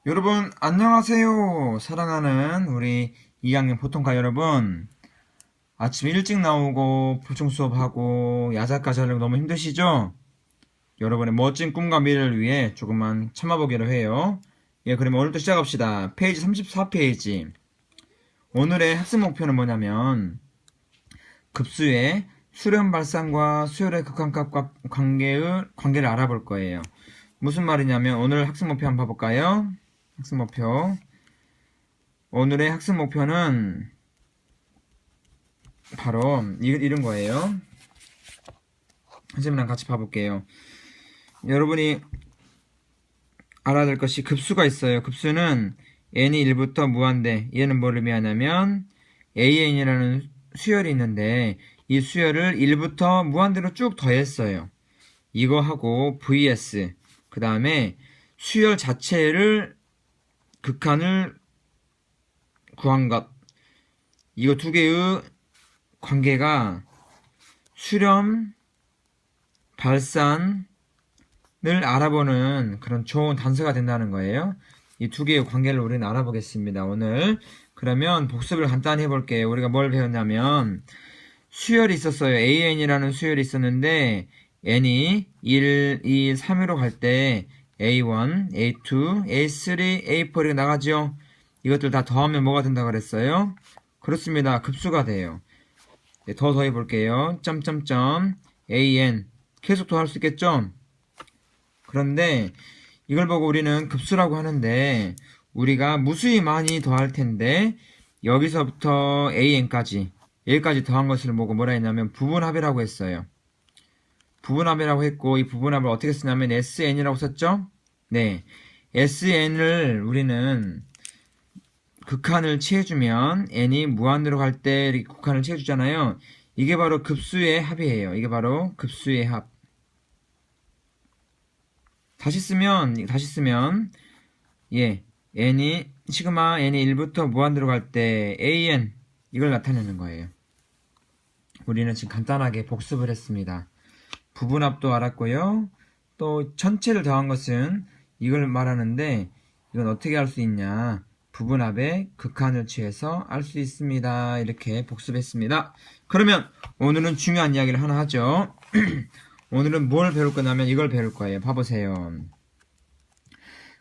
여러분, 안녕하세요. 사랑하는 우리 2학년 보통과 여러분. 아침 일찍 나오고, 보충 수업하고, 야자까지 하려고 너무 힘드시죠? 여러분의 멋진 꿈과 미래를 위해 조금만 참아보기로 해요. 예, 그러면 오늘부터 시작합시다. 페이지 34페이지. 오늘의 학습 목표는 뭐냐면, 급수의 수렴 발산과 수열의 극한값과 관계를 알아볼 거예요. 무슨 말이냐면, 오늘 학습 목표 한번 봐볼까요? 학습 목표. 오늘의 학습 목표는 바로 이런 거예요. 선생님이랑 같이 봐볼게요. 여러분이 알아야 될 것이 급수가 있어요. 급수는 n이 1부터 무한대. 얘는 뭐를 의미하냐면 an이라는 수열이 있는데 이 수열을 1부터 무한대로 쭉 더했어요. 이거 하고 vs 그 다음에 수열 자체를 극한을 구한 것. 이거 두 개의 관계가 수렴, 발산을 알아보는 그런 좋은 단서가 된다는 거예요. 이 두 개의 관계를 우리는 알아보겠습니다. 오늘 그러면 복습을 간단히 해볼게요. 우리가 뭘 배웠냐면 수열이 있었어요. an이라는 수열이 있었는데 n이 1, 2, 3으로 갈 때 a1, a2, a3, a4 이렇게 나가죠. 이것들 다 더하면 뭐가 된다고 그랬어요? 그렇습니다. 급수가 돼요. 네, 더 더해볼게요. 점점점 an 계속 더할 수 있겠죠? 그런데 이걸 보고 우리는 급수라고 하는데 우리가 무수히 많이 더할 텐데 여기서부터 an까지 여기까지 더한 것을 보고 뭐라 했냐면 부분합이라고 했어요. 부분합이라고 했고 이 부분합을 어떻게 쓰냐면 sn이라고 썼죠? 네, sn을 우리는 극한을 취해주면 n이 무한대로 갈 때 이렇게 극한을 취해주잖아요. 이게 바로 급수의 합이에요. 이게 바로 급수의 합. 다시 쓰면 예, n이 시그마 n이 1부터 무한대로 갈 때 an 이걸 나타내는 거예요. 우리는 지금 간단하게 복습을 했습니다. 부분합도 알았고요. 또 전체를 더한 것은 이걸 말하는데 이건 어떻게 할 수 있냐? 부분합의 극한을 취해서 알 수 있습니다. 이렇게 복습했습니다. 그러면 오늘은 중요한 이야기를 하나 하죠. 오늘은 뭘 배울 거냐면 이걸 배울 거예요. 봐보세요.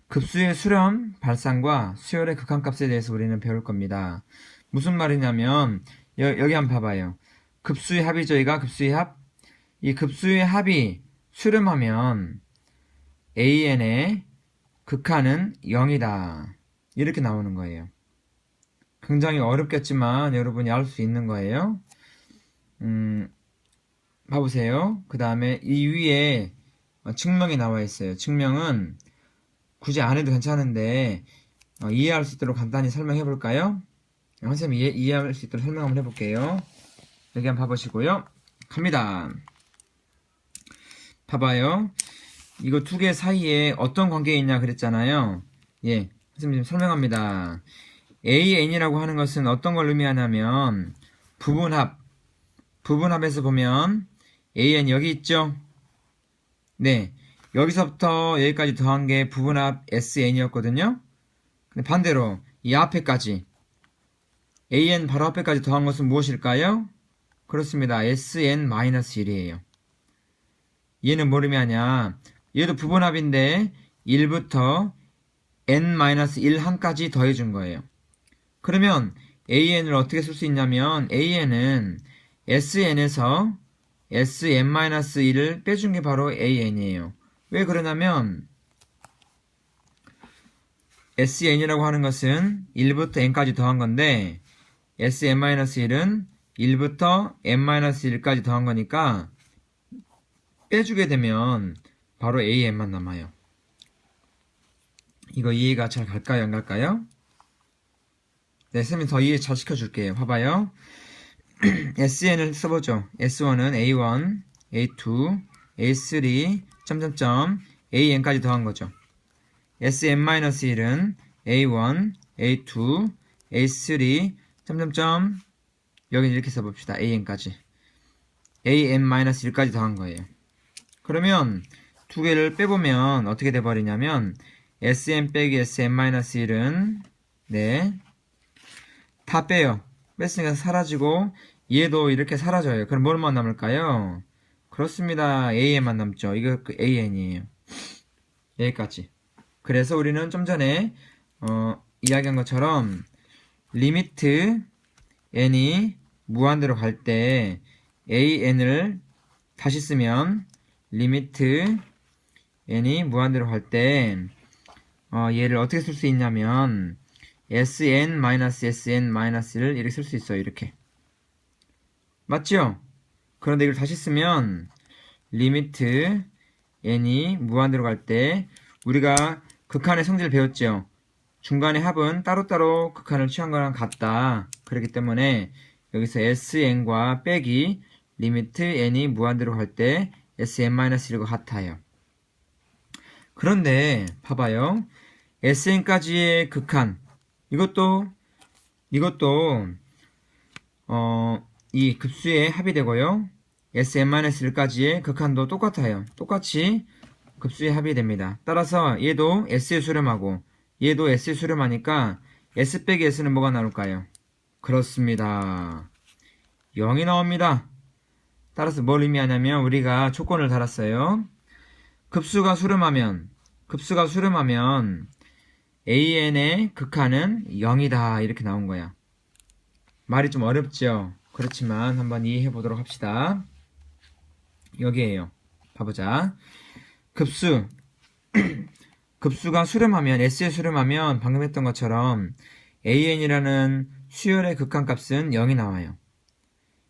급수의 수렴, 발산과 수열의 극한값에 대해서 우리는 배울 겁니다. 무슨 말이냐면 여기 한번 봐봐요. 급수의 합이죠. 이가 급수의 합. 이 급수의 합이 수렴하면 an의 극한은 0이다. 이렇게 나오는 거예요. 굉장히 어렵겠지만 여러분이 알 수 있는 거예요. 봐보세요. 그 다음에 이 위에 증명이 나와 있어요. 증명은 굳이 안 해도 괜찮은데 이해할 수 있도록 간단히 설명해 볼까요? 선생님이 이해할 수 있도록 설명 한번 해볼게요. 여기 한번 봐보시고요. 갑니다. 봐봐요. 이거 두 개 사이에 어떤 관계가 있냐 그랬잖아요. 예, 선생님 설명합니다. an이라고 하는 것은 어떤 걸 의미하냐면 부분합에서 보면 an 여기 있죠? 네, 여기서부터 여기까지 더한 게 부분합 sn이었거든요. 근데 반대로 이 앞에까지 an 바로 앞에까지 더한 것은 무엇일까요? 그렇습니다. sn-1이에요. 얘는 뭘 의미하냐? 얘도 부분합인데 1부터 n-1 한까지 더해준 거예요. 그러면 an을 어떻게 쓸 수 있냐면 an은 sn에서 sn-1을 빼준 게 바로 an이에요. 왜 그러냐면 sn이라고 하는 것은 1부터 n까지 더한 건데 sn-1은 1부터 n-1까지 더한 거니까 빼주게 되면 바로 an만 남아요. 이거 이해가 잘 갈까요? 안 갈까요? 네, 쌤이 더 이해 잘 시켜줄게요. 봐봐요. sn을 써보죠. s1은 a1, a2, a3, 점점점, an까지 더한 거죠. sn-1은 a1, a2, a3, 점점점, 여기는 이렇게 써봅시다. an까지. an-1까지 더한 거예요. 그러면 두 개를 빼보면 어떻게 돼버리냐면 Sn 빼기 Sn-1은 네, 다 빼요. 뺐으니까 사라지고 얘도 이렇게 사라져요. 그럼 뭘만 남을까요? 그렇습니다. AN만 남죠. 이거 그 AN이에요. 여기까지. 그래서 우리는 좀 전에 이야기한 것처럼 리미트 n이 무한대로 갈 때 AN을 다시 쓰면 리미트 n이 무한대로 갈 때 얘를 어떻게 쓸 수 있냐면 Sn-Sn-를 이렇게 쓸 수 있어요. 이렇게. 맞죠? 그런데 이걸 다시 쓰면 리미트 n이 무한대로 갈 때 우리가 극한의 성질을 배웠죠. 중간의 합은 따로따로 극한을 취한 거랑 같다. 그렇기 때문에 여기서 Sn과 빼기 리미트 n이 무한대로 갈 때 Sn-1과 같아요. 그런데 봐봐요. Sn까지의 극한 이것도 이 급수의 합이 되고요. Sn-1까지의 극한도 똑같아요. 똑같이 급수의 합이 됩니다. 따라서 얘도 S에 수렴하고 얘도 S에 수렴하니까 S 빼기 S는 뭐가 나올까요? 그렇습니다. 0이 나옵니다. 따라서 뭘 의미하냐면 우리가 조건을 달았어요. 급수가 수렴하면 AN의 극한은 0이다 이렇게 나온 거야. 말이 좀 어렵죠? 그렇지만 한번 이해해 보도록 합시다. 여기에요. 봐보자. 급수가 수렴하면 S에 수렴하면 방금 했던 것처럼 AN이라는 수열의 극한값은 0이 나와요.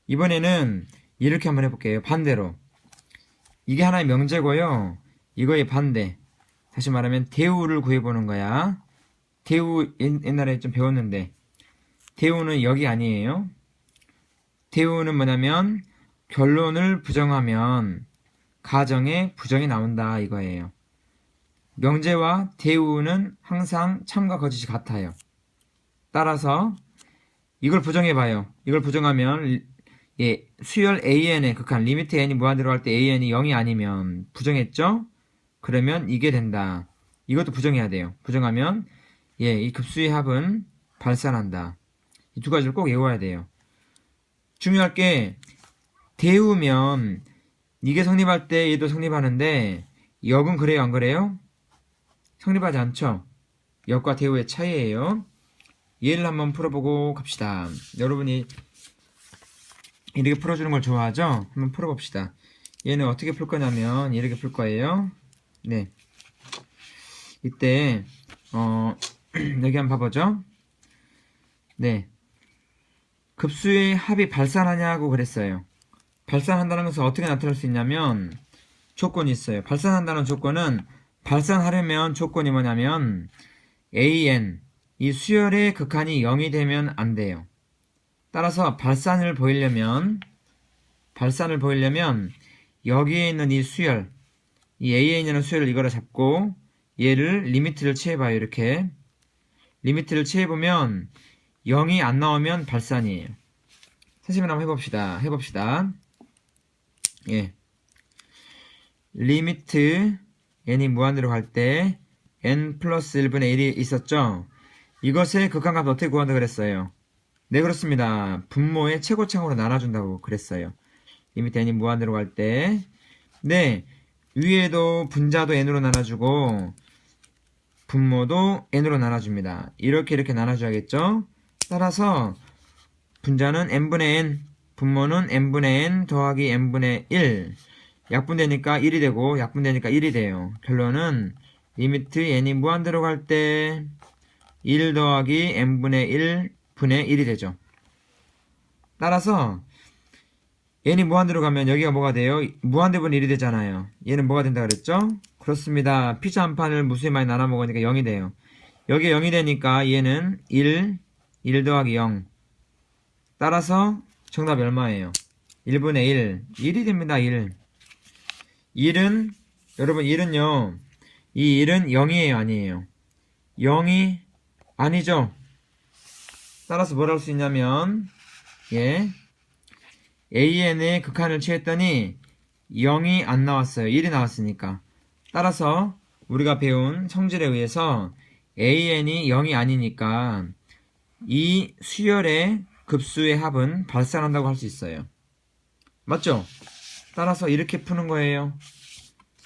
이번에는 이렇게 한번 해볼게요. 반대로. 이게 하나의 명제고요. 이거의 반대. 다시 말하면 대우를 구해보는 거야. 대우 옛날에 좀 배웠는데 대우는 여기 아니에요. 대우는 뭐냐면 결론을 부정하면 가정에 부정이 나온다 이거예요. 명제와 대우는 항상 참과 거짓이 같아요. 따라서 이걸 부정해봐요. 이걸 부정하면 수열 AN의 극한 리미트 n이 무한대로 갈 때 AN이 0이 아니면 부정했죠? 그러면 이게 된다. 이것도 부정해야 돼요. 부정하면 이 급수의 합은 발산한다. 이 두 가지를 꼭 외워야 돼요. 중요할 게 대우면 이게 성립할 때 얘도 성립하는데 역은 그래요 안 그래요? 성립하지 않죠? 역과 대우의 차이예요. 얘를 한번 풀어보고 갑시다. 여러분이 이렇게 풀어주는 걸 좋아하죠? 한번 풀어봅시다. 얘는 어떻게 풀 거냐면 이렇게 풀 거예요. 네. 이때 여기 한번 봐보죠. 네. 급수의 합이 발산하냐고 그랬어요. 발산한다는 것은 어떻게 나타날 수 있냐면 조건이 있어요. 발산한다는 조건은 발산하려면 조건이 뭐냐면 AN 이 수열의 극한이 0이 되면 안 돼요. 따라서 발산을 보이려면 여기에 있는 이 수열 이 AN이라는 수열을 이거를 잡고 얘를 리미트를 취해봐요. 이렇게 리미트를 취해보면 0이 안 나오면 발산이에요. 선생님 한번 해봅시다. 예. 리미트 n이 무한대로 갈 때 n 플러스 1분의 1이 있었죠? 이것의 극한값 어떻게 구한다고 그랬어요? 네, 그렇습니다. 분모의 최고창으로 나눠준다고 그랬어요. 리미트 n이 무한대로 갈 때 네, 위에도 분자도 n으로 나눠주고 분모도 n으로 나눠줍니다. 이렇게 나눠줘야겠죠? 따라서 분자는 n분의 n, 분모는 n분의 n 더하기 n분의 1. 약분되니까 1이 되고 약분되니까 1이 돼요. 결론은 리미트 n이 무한대로 갈 때 1 더하기 n분의 1분의 1이 되죠. 따라서 n이 무한대로 가면 여기가 뭐가 돼요? 무한대분의 1이 되잖아요. 얘는 뭐가 된다 그랬죠? 그렇습니다. 피자 한 판을 무수히 많이 나눠 먹으니까 0이 돼요. 여기에 0이 되니까 얘는 1 더하기 0. 따라서 정답이 얼마예요? 1분의 1. 1이 됩니다. 1. 1은 여러분 1은요. 이 1은 0이에요, 아니에요? 0이 아니죠. 따라서 뭘 할 수 있냐면 AN의 극한을 취했더니 0이 안 나왔어요. 1이 나왔으니까. 따라서 우리가 배운 성질에 의해서 AN이 0이 아니니까 이 수열의 급수의 합은 발산한다고 할 수 있어요. 맞죠? 따라서 이렇게 푸는 거예요.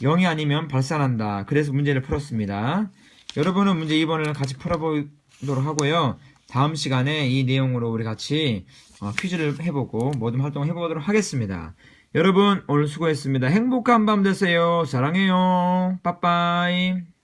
0이 아니면 발산한다. 그래서 문제를 풀었습니다. 여러분은 문제 2번을 같이 풀어보도록 하고요. 다음 시간에 이 내용으로 우리 같이 퀴즈를 해보고 모든 활동을 해보도록 하겠습니다. 여러분 오늘 수고했습니다. 행복한 밤 되세요. 사랑해요. 빠빠이.